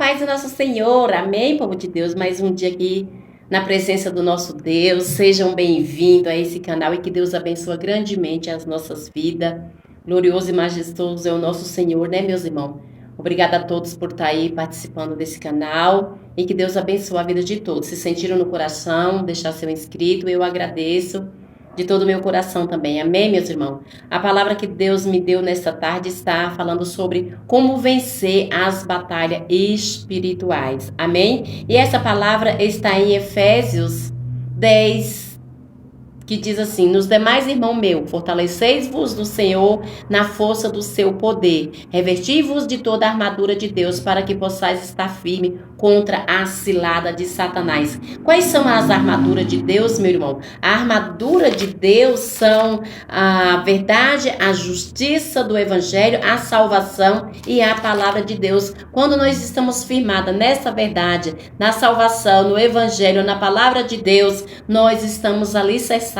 paz do nosso Senhor, amém, povo de Deus, mais um dia aqui na presença do nosso Deus, sejam bem-vindos a esse canal e que Deus abençoe grandemente as nossas vidas, glorioso e majestoso é o nosso Senhor, né, meus irmãos? Obrigada a todos por estar aí participando desse canal e que Deus abençoe a vida de todos, se sentiram no coração, deixar seu inscrito, eu agradeço de todo o meu coração também. Amém, meus irmãos? A palavra que Deus me deu nesta tarde está falando sobre como vencer as batalhas espirituais. Amém? E essa palavra está em Efésios 10, que diz assim: nos demais, irmão meu, fortaleceis-vos no Senhor na força do seu poder. Revesti-vos de toda a armadura de Deus para que possais estar firme contra a cilada de Satanás. Quais são as armaduras de Deus, meu irmão? A armadura de Deus são a verdade, a justiça do evangelho, a salvação e a palavra de Deus. Quando nós estamos firmadas nessa verdade, na salvação, no evangelho, na palavra de Deus, nós estamos alicerçados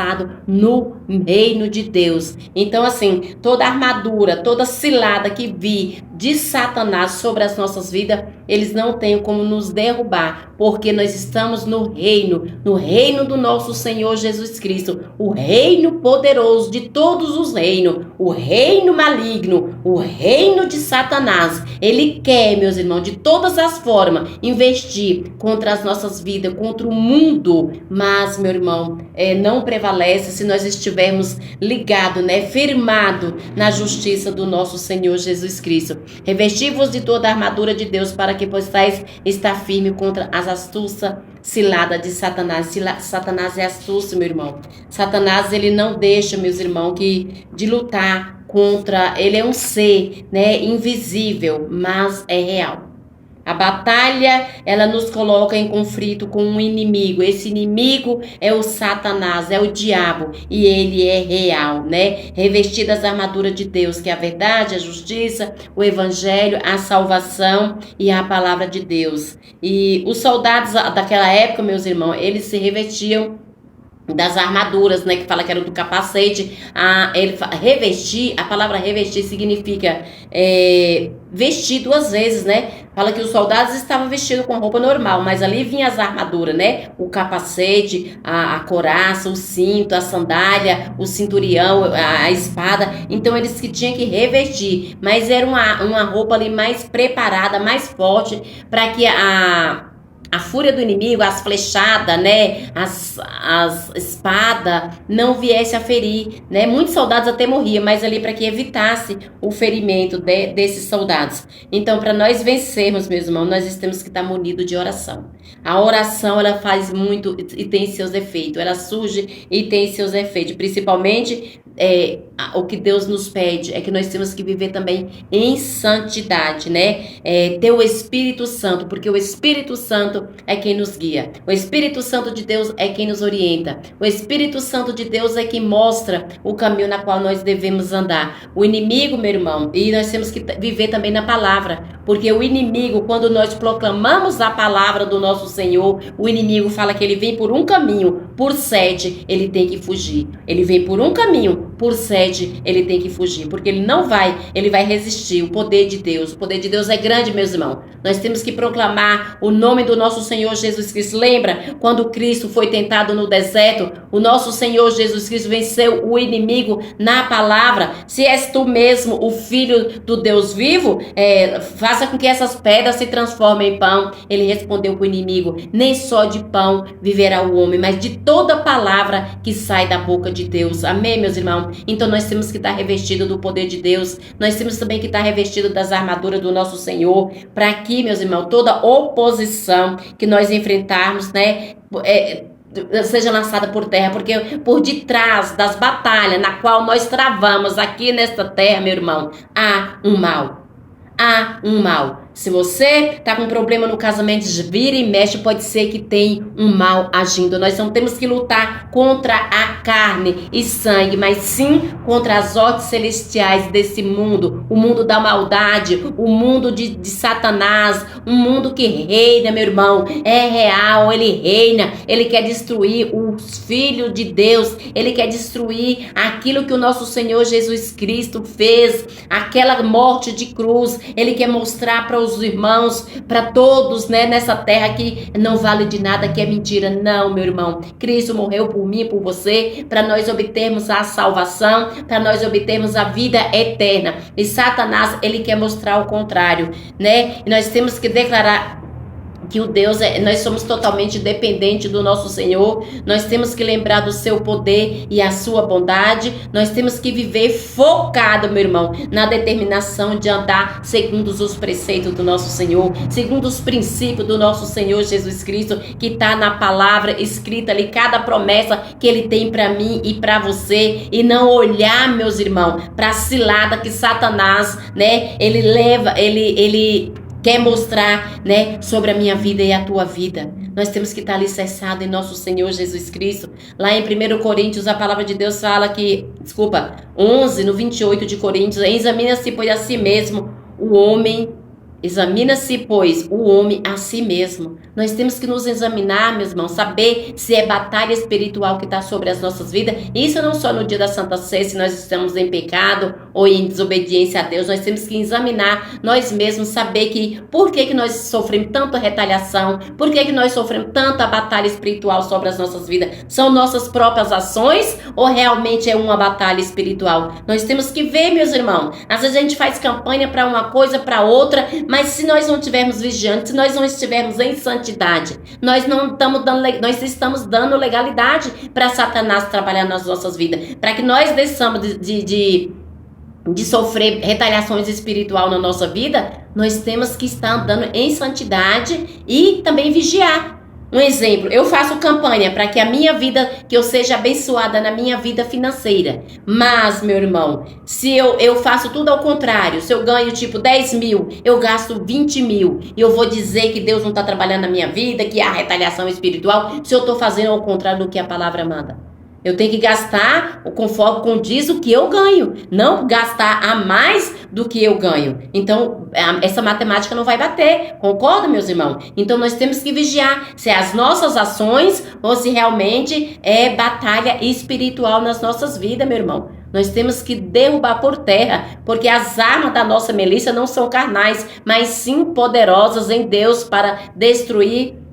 no reino de Deus. Então, assim, toda armadura, toda cilada que vir de Satanás sobre as nossas vidas, eles não têm como nos derrubar, porque nós estamos no reino do nosso Senhor Jesus Cristo, o reino poderoso de todos os reinos, o reino maligno, o reino de Satanás. Ele quer, meus irmãos, de todas as formas, investir contra as nossas vidas, contra o mundo, mas, meu irmão, não prevalece se nós estivermos ligados, né, firmado na justiça do nosso Senhor Jesus Cristo. Revesti-vos de toda a armadura de Deus para que possais estar firme contra as astúcias cilada de Satanás. Satanás é astúcio, meu irmão. Satanás, ele não deixa, meus irmãos, de lutar contra. Ele é um ser, né, invisível, mas é real. A batalha, ela nos coloca em conflito com um inimigo. Esse inimigo é o Satanás, é o diabo. E ele é real, né? Revestido das armaduras de Deus, que é a verdade, a justiça, o evangelho, a salvação e a palavra de Deus. E os soldados daquela época, meus irmãos, eles se revestiam das armaduras, né, que fala que era do capacete. Revestir, a palavra revestir significa vestir duas vezes, né? Fala que os soldados estavam vestidos com roupa normal, mas ali vinha as armaduras, né? O capacete, a couraça, o cinto, a sandália, o cinturão, a espada. Então eles que tinham que revestir, mas era uma roupa ali mais preparada, mais forte, para que a fúria do inimigo, as flechadas, né, as espadas não viesse a ferir, né? Muitos soldados até morriam, mas ali para que evitasse o ferimento desses soldados. Então, para nós vencermos, meus irmãos, nós temos que estar munidos de oração. A oração, ela faz muito e tem seus efeitos. Ela surge e tem seus efeitos, principalmente o que Deus nos pede é que nós temos que viver também em santidade, né? Ter o Espírito Santo, porque o Espírito Santo é quem nos guia. O Espírito Santo de Deus é quem nos orienta. O Espírito Santo de Deus é quem mostra o caminho na qual nós devemos andar. O inimigo, meu irmão, e nós temos que viver também na palavra, porque o inimigo, quando nós proclamamos a palavra do nosso Senhor, o inimigo fala que ele vem por um caminho, por 7, ele tem que fugir. Ele vem por um caminho, por 7, ele tem que fugir, porque ele vai resistir. O poder de Deus é grande, meus irmãos. Nós temos que proclamar o nome do nosso Senhor Jesus Cristo. Lembra quando Cristo foi tentado no deserto? O nosso Senhor Jesus Cristo venceu o inimigo na palavra. Se és tu mesmo o Filho do Deus vivo, faça com que essas pedras se transformem em pão. Ele respondeu para o inimigo: nem só de pão viverá o homem, mas de toda palavra que sai da boca de Deus. Amém, meus irmãos? Então nós temos que estar revestidos do poder de Deus. Nós temos também que estar revestidos das armaduras do nosso Senhor, para que, meus irmãos, toda oposição que nós enfrentarmos, né, seja lançada por terra, porque por detrás das batalhas na qual nós travamos aqui nesta terra, meu irmão, há um mal. Há um mal. Se você tá com problema no casamento, vira e mexe, pode ser que tenha um mal agindo. Nós não temos que lutar contra a carne e sangue, mas sim contra as hostes celestiais desse mundo, o mundo da maldade, o mundo de Satanás, um mundo que reina, meu irmão, é real, ele reina, ele quer destruir os filhos de Deus, ele quer destruir aquilo que o nosso Senhor Jesus Cristo fez, aquela morte de cruz, ele quer mostrar para os irmãos, para todos, né, nessa terra que não vale de nada, que é mentira. Não, meu irmão, Cristo morreu por mim, por você, para nós obtermos a salvação, para nós obtermos a vida eterna. E Satanás, ele quer mostrar o contrário, né? E nós temos que declarar que o Deus nós somos totalmente dependentes do nosso Senhor, nós temos que lembrar do seu poder e a sua bondade, nós temos que viver focado, meu irmão, na determinação de andar segundo os preceitos do nosso Senhor, segundo os princípios do nosso Senhor Jesus Cristo, que está na palavra escrita ali, cada promessa que ele tem para mim e para você, e não olhar, meus irmãos, para a cilada que Satanás, né, ele leva, ele quer mostrar, né, sobre a minha vida e a tua vida. Nós temos que estar alicerçados em nosso Senhor Jesus Cristo. Lá em 1 Coríntios, a palavra de Deus fala que, 11, no 28 de Coríntios, examina-se, pois, a si mesmo o homem. Examina-se, pois, o homem a si mesmo. Nós temos que nos examinar, meus irmãos, saber se é batalha espiritual que está sobre as nossas vidas. Isso não só no dia da Santa Ceia, se nós estamos em pecado ou em desobediência a Deus. Nós temos que examinar nós mesmos, saber que por que nós sofremos tanta retaliação, por que nós sofremos tanta batalha espiritual sobre as nossas vidas. São nossas próprias ações ou realmente é uma batalha espiritual? Nós temos que ver, meus irmãos. Às vezes a gente faz campanha para uma coisa, para outra, mas se nós não estivermos vigiantes, se nós não estivermos em santidade, nós estamos dando legalidade para Satanás trabalhar nas nossas vidas, para que nós deixamos de sofrer retaliações espirituais na nossa vida. Nós temos que estar andando em santidade e também vigiar. Um exemplo, eu faço campanha para que a minha vida, que eu seja abençoada na minha vida financeira. Mas, meu irmão, se eu faço tudo ao contrário, se eu ganho tipo 10 mil, eu gasto 20 mil, e eu vou dizer que Deus não está trabalhando na minha vida, que há retaliação espiritual, se eu estou fazendo ao contrário do que a palavra manda. Eu tenho que gastar conforme condiz o que eu ganho, não gastar a mais do que eu ganho. Então, essa matemática não vai bater, concorda, meus irmãos? Então, nós temos que vigiar se é as nossas ações ou se realmente é batalha espiritual nas nossas vidas, meu irmão. Nós temos que derrubar por terra, porque as armas da nossa milícia não são carnais, mas sim poderosas em Deus para destruir,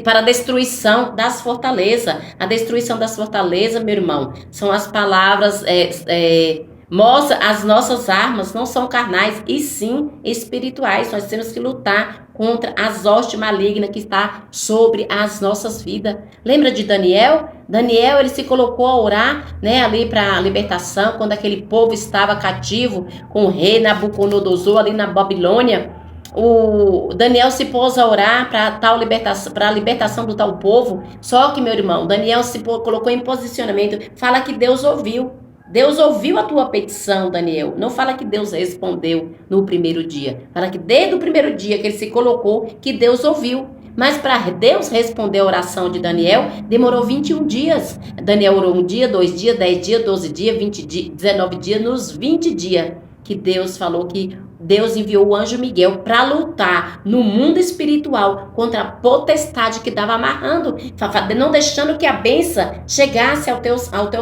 para a destruição das fortalezas. A destruição das fortalezas, meu irmão, são as palavras, mostra as nossas armas não são carnais e sim espirituais. Nós temos que lutar contra as hostes malignas que está sobre as nossas vidas. Lembra de Daniel? Daniel, ele se colocou a orar, né, ali para a libertação, quando aquele povo estava cativo com o rei Nabucodonosor ali na Babilônia. O Daniel se pôs a orar para a libertação do tal povo. Só que, meu irmão, Daniel se colocou em posicionamento. Fala que Deus ouviu. Deus ouviu a tua petição, Daniel. Não fala que Deus respondeu no primeiro dia. Fala que desde o primeiro dia que ele se colocou, que Deus ouviu. Mas para Deus responder a oração de Daniel, demorou 21 dias. Daniel orou 1 dia, 2 dias, 10 dias, 12 dias, 20 dias, 19 dias, nos 20 dias que Deus falou que Deus enviou o anjo Miguel para lutar no mundo espiritual contra a potestade que estava amarrando, não deixando que a bênção chegasse ao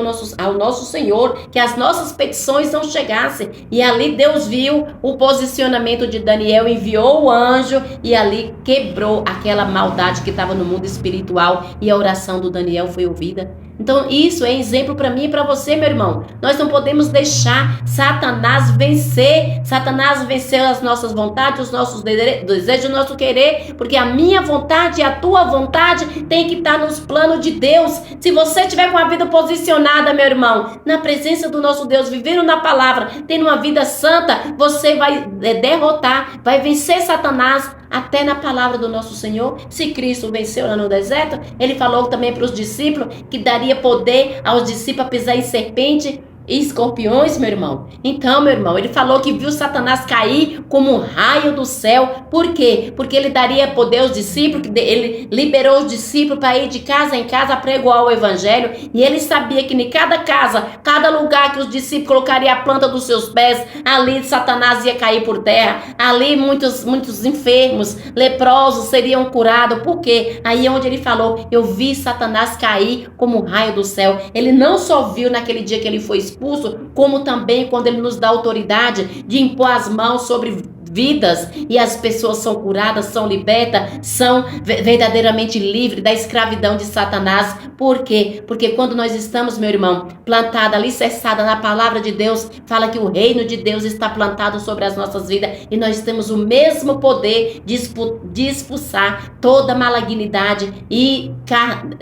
nosso Senhor, que as nossas petições não chegassem. E ali Deus viu o posicionamento de Daniel, enviou o anjo e ali quebrou aquela maldade que estava no mundo espiritual e a oração do Daniel foi ouvida. Então isso é exemplo para mim e para você, meu irmão. Nós não podemos deixar Satanás vencer as nossas vontades, os nossos desejos, o nosso querer, porque a minha vontade e a tua vontade tem que estar nos planos de Deus. Se você tiver com a vida posicionada, meu irmão, na presença do nosso Deus, vivendo na palavra, tendo uma vida santa, você vai derrotar, vai vencer Satanás até na palavra do nosso Senhor. Se Cristo venceu lá no deserto, ele falou também para os discípulos que daria poder aos discípulos a pisar em serpente escorpiões, meu irmão. Então, meu irmão, ele falou que viu Satanás cair como um raio do céu. Por quê? Porque ele daria poder aos discípulos, ele liberou os discípulos para ir de casa em casa pregoar o evangelho. E ele sabia que em cada casa, cada lugar que os discípulos colocariam a planta dos seus pés, ali Satanás ia cair por terra. Ali muitos enfermos, leprosos seriam curados. Por quê? Aí é onde ele falou, eu vi Satanás cair como um raio do céu. Ele não só viu naquele dia que ele foi expulso, como também quando ele nos dá autoridade de impor as mãos sobre vidas e as pessoas são curadas, são libertas, são verdadeiramente livres da escravidão de Satanás. Por quê? Porque quando nós estamos, meu irmão, plantada, alicerçada na palavra de Deus, fala que o reino de Deus está plantado sobre as nossas vidas e nós temos o mesmo poder de expulsar toda malignidade e,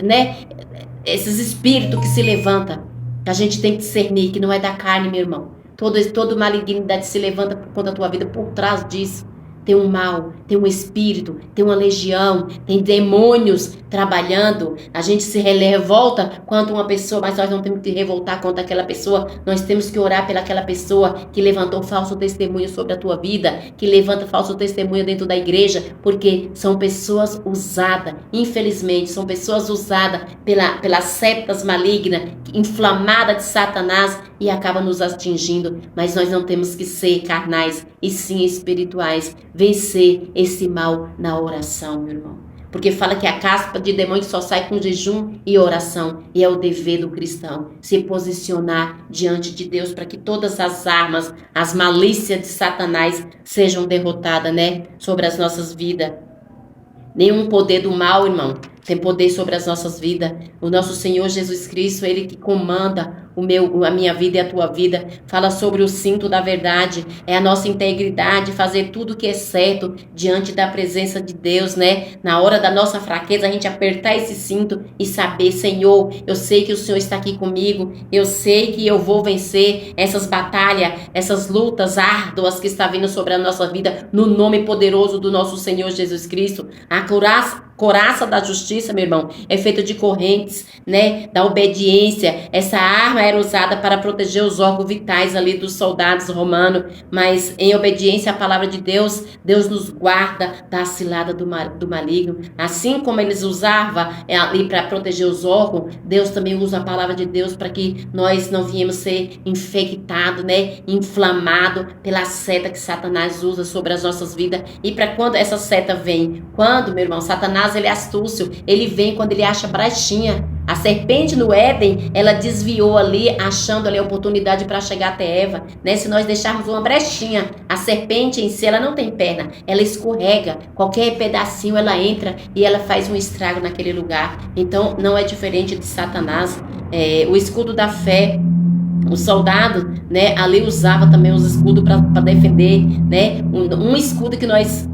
né, esses espíritos que se levantam. A gente tem que discernir que não é da carne, meu irmão. Toda malignidade se levanta por conta da tua vida. Por trás disso tem um mal, tem um espírito, tem uma legião, tem demônios trabalhando. A gente se revolta contra uma pessoa, mas nós não temos que revoltar contra aquela pessoa. Nós temos que orar pelaquela pessoa que levantou falso testemunho sobre a tua vida, que levanta falso testemunho dentro da igreja, porque são pessoas usadas, infelizmente, são pessoas usadas pelas setas malignas, inflamadas de Satanás, e acaba nos atingindo. Mas nós não temos que ser carnais, e sim espirituais. Vencer esse mal na oração, meu irmão. Porque fala que a caspa de demônio só sai com jejum e oração. E é o dever do cristão se posicionar diante de Deus para que todas as armas, as malícias de Satanás sejam derrotadas, né? Sobre as nossas vidas. Nenhum poder do mal, irmão, tem poder sobre as nossas vidas. O nosso Senhor Jesus Cristo, Ele que comanda a minha vida e a tua vida. Fala sobre o cinto da verdade. É a nossa integridade, fazer tudo que é certo diante da presença de Deus, né? Na hora da nossa fraqueza, a gente apertar esse cinto e saber, Senhor, eu sei que o Senhor está aqui comigo. Eu sei que eu vou vencer essas batalhas, essas lutas árduas que está vindo sobre a nossa vida, no nome poderoso do nosso Senhor Jesus Cristo. A couraça da justiça, meu irmão, é feita de correntes, né, da obediência. Essa arma era usada para proteger os órgãos vitais ali dos soldados romanos, mas em obediência à palavra de Deus, Deus nos guarda da cilada do maligno. Assim como eles usavam ali para proteger os órgãos, Deus também usa a palavra de Deus para que nós não viemos ser infectados, né, inflamados pela seta que Satanás usa sobre as nossas vidas. E para quando essa seta vem? Quando, meu irmão, Satanás, ele é astúcio, ele vem quando ele acha brechinha. A serpente no Éden, ela desviou ali, achando ali a oportunidade para chegar até Eva, né? Se nós deixarmos uma brechinha, a serpente em si, ela não tem perna, ela escorrega, qualquer pedacinho ela entra e ela faz um estrago naquele lugar. Então, não é diferente de Satanás. O escudo da fé, o soldado, né, ali usava também os escudos para defender, né? Um escudo que nós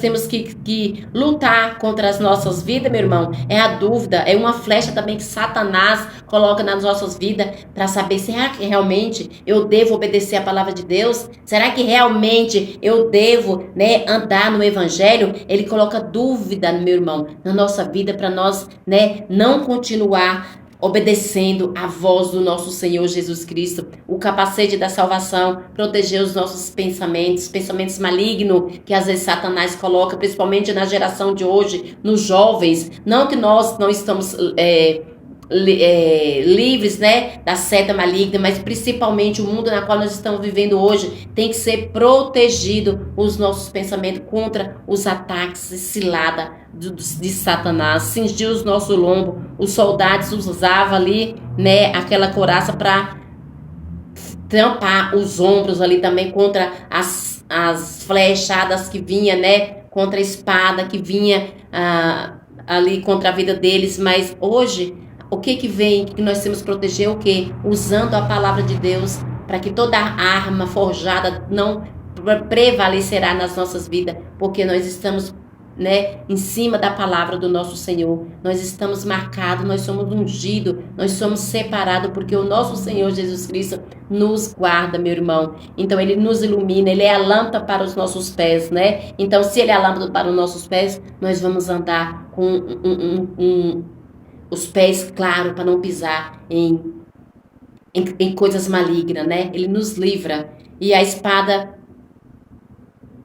temos que lutar contra as nossas vidas, meu irmão, é a dúvida, é uma flecha também que Satanás coloca nas nossas vidas para saber, será que realmente eu devo obedecer a palavra de Deus? Será que realmente eu devo, né, andar no evangelho? Ele coloca dúvida, meu irmão, na nossa vida para nós, né, não continuar obedecendo a voz do nosso Senhor Jesus Cristo. O capacete da salvação, proteger os nossos pensamentos malignos que às vezes Satanás coloca, principalmente na geração de hoje, nos jovens. Não que nós não estamos livres, né, da seta maligna, mas principalmente o mundo na qual nós estamos vivendo hoje tem que ser protegido os nossos pensamentos contra os ataques e cilada de Satanás. Cingir os nossos lombos. Os soldados usavam ali, né, aquela couraça para tampar os ombros ali também contra as flechadas que vinha, né, contra a espada que vinha ali contra a vida deles. Mas hoje o que vem, que nós temos que proteger o quê? Usando a palavra de Deus, para que toda arma forjada não prevalecerá nas nossas vidas, porque nós estamos, né, em cima da palavra do nosso Senhor. Nós estamos marcados, nós somos ungidos, nós somos separados, porque o nosso Senhor Jesus Cristo nos guarda, meu irmão. Então ele nos ilumina, ele é a lâmpada para os nossos pés, né? Então se ele é a lâmpada para os nossos pés, nós vamos andar com os pés claros para não pisar em em coisas malignas, né? Ele nos livra. E a espada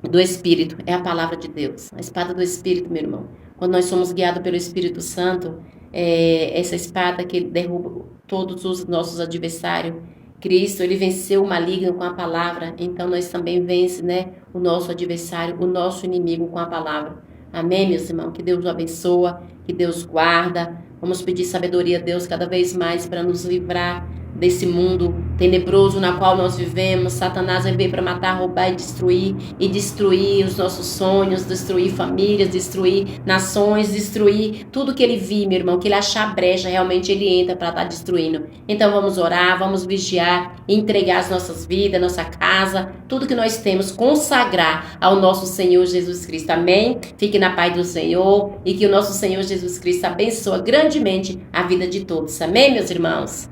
do Espírito é a palavra de Deus. A espada do Espírito, meu irmão. Quando nós somos guiados pelo Espírito Santo, essa espada que derruba todos os nossos adversários. Cristo, ele venceu o maligno com a palavra, então nós também vence, né, o nosso adversário, o nosso inimigo com a palavra. Amém, meus irmãos? Que Deus o abençoa, que Deus guarda. Vamos pedir sabedoria a Deus cada vez mais para nos livrar desse mundo tenebroso na qual nós vivemos. Satanás veio para matar, roubar e destruir os nossos sonhos, destruir famílias, destruir nações, destruir tudo que ele vir, meu irmão, que ele achar brecha, realmente ele entra para estar destruindo. Então vamos orar, vamos vigiar, entregar as nossas vidas, nossa casa, tudo que nós temos, consagrar ao nosso Senhor Jesus Cristo. Amém? Fique na paz do Senhor e que o nosso Senhor Jesus Cristo abençoe grandemente a vida de todos. Amém, meus irmãos?